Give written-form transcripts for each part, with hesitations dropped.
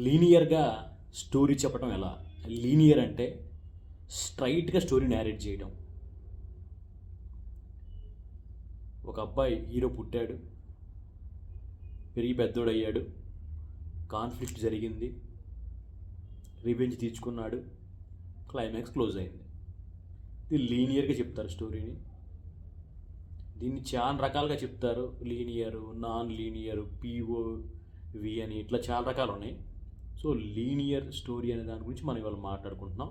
లీనియర్గా story చెప్పడం ఎలా? Linear అంటే స్ట్రైట్గా స్టోరీ నేరేట్ చేయడం. ఒక అబ్బాయి హీరో పుట్టాడు, పెరిగి పెద్దోడయ్యాడు, కాన్ఫ్లిక్ట్ జరిగింది, రివెంజ్ తీర్చుకున్నాడు, క్లైమాక్స్ క్లోజ్ అయింది. ఇది లీనియర్గా చెప్తారు స్టోరీని. దీన్ని చాలా రకాలుగా చెప్తారు. లీనియరు, నాన్ లీనియరు, పిఓవి అని ఇట్లా చాలా రకాలు ఉన్నాయి. సో లీనియర్ స్టోరీ అనే దాని గురించి మనం ఇవాళ మాట్లాడుకుంటున్నాం.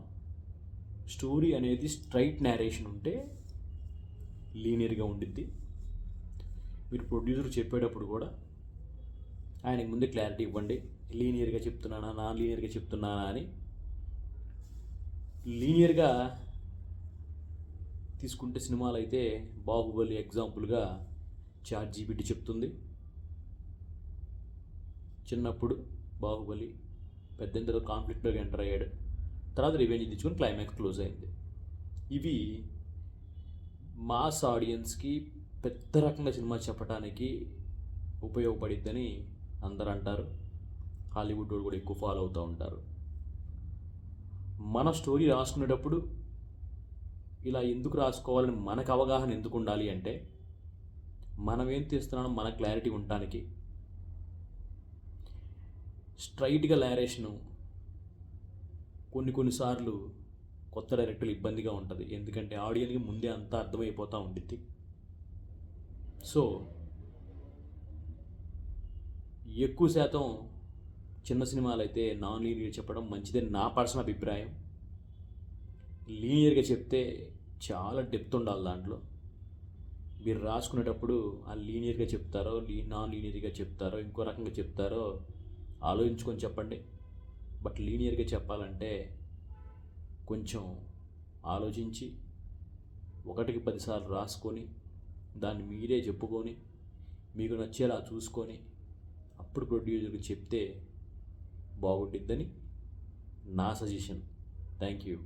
స్టోరీ అనేది స్ట్రైట్ నేరేషన్ ఉంటే లీనియర్గా ఉండిద్ది. మీరు ప్రొడ్యూసర్ చెప్పేటప్పుడు కూడా ఆయనకు ముందే క్లారిటీ ఇవ్వండి, లీనియర్గా చెప్తున్నానా నాన్ లీనియర్గా చెప్తున్నానా అని. లీనియర్గా తీసుకుంటే సినిమాలు అయితే బాహుబలి ఎగ్జాంపుల్గా ChatGPT చెప్తుంది. చిన్నప్పుడు బాహుబలి, పెద్ద తర్వాత కాన్ఫ్లిక్ట్లోకి ఎంటర్ అయ్యాడు, తర్వాత రివెంజ్ తెచ్చుకొని క్లైమాక్స్ క్లోజ్ అయింది. ఇవి మాస్ ఆడియన్స్కి పెద్ద రకంగా సినిమా చెప్పడానికి ఉపయోగపడిద్దని అందరు అంటారు. హాలీవుడ్ వాళ్ళు కూడా ఎక్కువ ఫాలో అవుతూ ఉంటారు. మన స్టోరీ రాసుకునేటప్పుడు ఇలా ఎందుకు రాసుకోవాలని మనకు అవగాహన ఎందుకు ఉండాలి అంటే, మనం ఏం తీస్తున్నామో మన క్లారిటీ ఉండటానికి. స్ట్రైట్గా నేరేషను కొన్నిసార్లు కొత్త డైరెక్టర్లు ఇబ్బందిగా ఉంటుంది, ఎందుకంటే ఆడియన్కి ముందే అంతా అర్థమైపోతూ ఉండిద్ది. సో ఎక్కువ శాతం చిన్న సినిమాలు అయితే నాన్ లీనియర్ చెప్పడం మంచిదని నా పర్సనల్ అభిప్రాయం. లీనియర్గా చెప్తే చాలా డెప్త్ ఉండాలి దాంట్లో. మీరు రాసుకునేటప్పుడు ఆ లీనియర్గా చెప్తారో నాన్ లీనియర్గా చెప్తారో ఇంకో రకంగా చెప్తారో ఆలోచించుకొని చెప్పండి. బట్ లీనియర్గా చెప్పాలంటే కొంచెం ఆలోచించి 1కి 10 సార్లు రాసుకొని దాన్ని మీరే చెప్పుకొని మీకు నచ్చేలా చూసుకొని అప్పుడు ప్రొడ్యూసర్కి చెప్తే బాగుండిద్దని నా సజెషన్. Thank you.